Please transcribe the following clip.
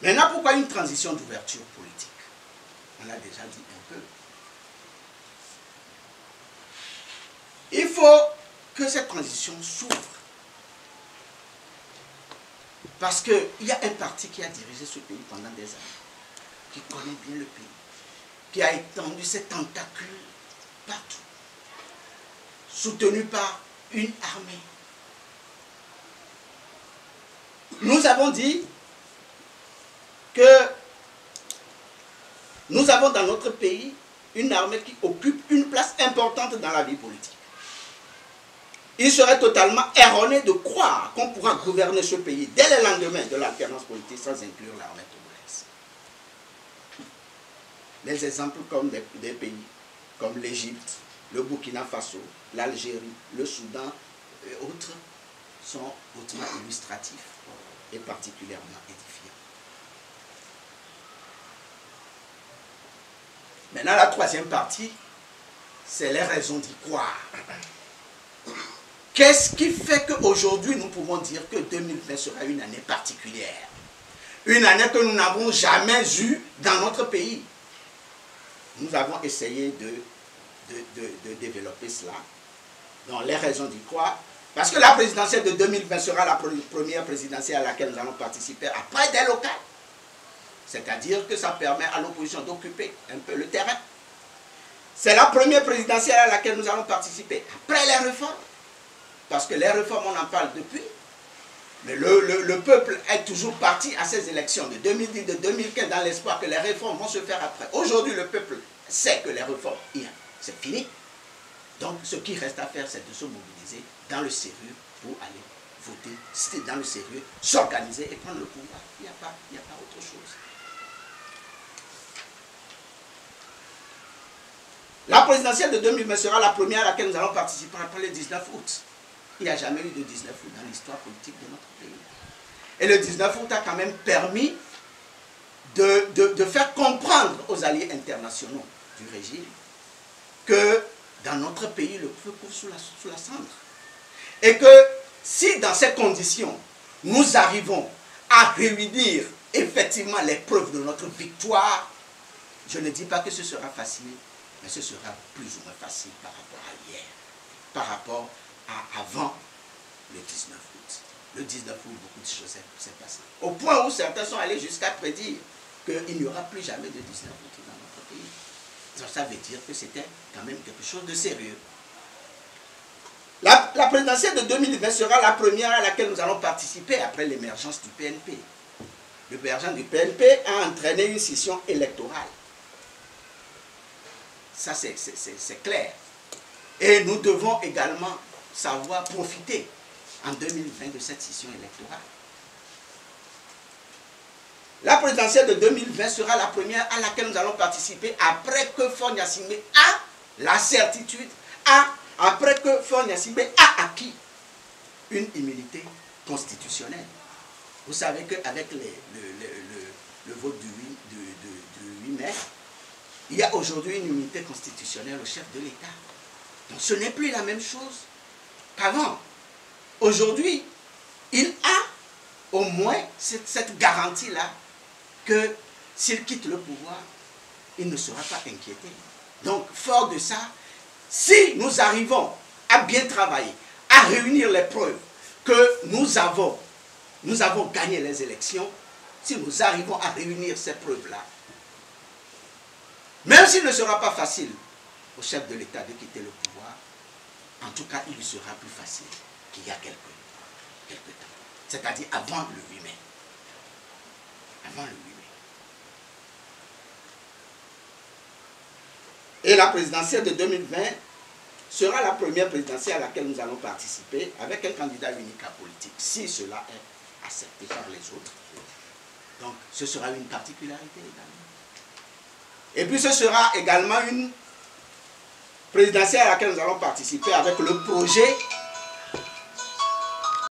Maintenant, pourquoi une transition d'ouverture politique? On l'a déjà dit un peu. Il faut que cette transition s'ouvre. Parce qu'il y a un parti qui a dirigé ce pays pendant des années, qui connaît bien le pays, qui a étendu ses tentacules partout, soutenu par une armée. Nous avons dit que nous avons dans notre pays une armée qui occupe une place importante dans la vie politique. Il serait totalement erroné de croire qu'on pourra gouverner ce pays dès le lendemain de l'alternance politique sans inclure l'armée togolaise. Des exemples comme des pays comme l'Égypte, le Burkina Faso, l'Algérie, le Soudan et autres sont hautement illustratifs et particulièrement édifiants. Maintenant, la troisième partie, c'est les raisons d'y croire. Qu'est-ce qui fait qu'aujourd'hui, nous pouvons dire que 2020 sera une année particulière? Une année que nous n'avons jamais eue dans notre pays. Nous avons essayé de développer cela. Donc, les raisons d'y croire. Parce que la présidentielle de 2020 sera la première présidentielle à laquelle nous allons participer après des locales. C'est-à-dire que ça permet à l'opposition d'occuper un peu le terrain. C'est la première présidentielle à laquelle nous allons participer après les réformes. Parce que les réformes, on en parle depuis. Mais le peuple est toujours parti à ces élections de 2010, de 2015, dans l'espoir que les réformes vont se faire après. Aujourd'hui, le peuple sait que les réformes, c'est fini. Donc, ce qui reste à faire, c'est de se mobiliser dans le sérieux pour aller voter. C'est dans le sérieux, s'organiser et prendre le pouvoir. Il n'y a pas autre chose. La présidentielle de 2020 sera la première à laquelle nous allons participer après le 19 août. Il n'y a jamais eu de 19 août dans l'histoire politique de notre pays. Et le 19 août a quand même permis de faire comprendre aux alliés internationaux du régime que dans notre pays, le feu court sous la cendre. Et que si dans ces conditions, nous arrivons à réunir effectivement les preuves de notre victoire, je ne dis pas que ce sera facile, mais ce sera plus ou moins facile par rapport à hier, par rapport à avant le 19 août. Le 19 août, beaucoup de choses s'est passé. Au point où certains sont allés jusqu'à prédire qu'il n'y aura plus jamais de 19 août dans notre pays. Donc ça veut dire que c'était quand même quelque chose de sérieux. La présidentielle de 2020 sera la première à laquelle nous allons participer après l'émergence du PNP. L'émergence du PNP a entraîné une scission électorale. Ça, c'est clair. Et nous devons également savoir profiter en 2020 de cette scission électorale. La présidentielle de 2020 sera la première à laquelle nous allons participer après que Faure Gnassingbé a la certitude, après que Faure Gnassingbé a acquis une immunité constitutionnelle. Vous savez qu'avec le vote du 8 mai, il y a aujourd'hui une immunité constitutionnelle au chef de l'État. Donc ce n'est plus la même chose qu'avant. Aujourd'hui, il a au moins cette garantie-là que s'il quitte le pouvoir, il ne sera pas inquiété. Donc, fort de ça, si nous arrivons à bien travailler, à réunir les preuves que nous avons gagné les élections, si nous arrivons à réunir ces preuves-là, même s'il ne sera pas facile au chef de l'État de quitter le pouvoir, en tout cas, il lui sera plus facile qu'il y a quelques temps. C'est-à-dire avant le 8 mai. Avant le 8 mai. Et la présidentielle de 2020 sera la première présidentielle à laquelle nous allons participer avec un candidat unique à politique, si cela est accepté par les autres. Donc, ce sera une particularité également. Et puis, ce sera également une présidentielle à laquelle nous allons participer avec le projet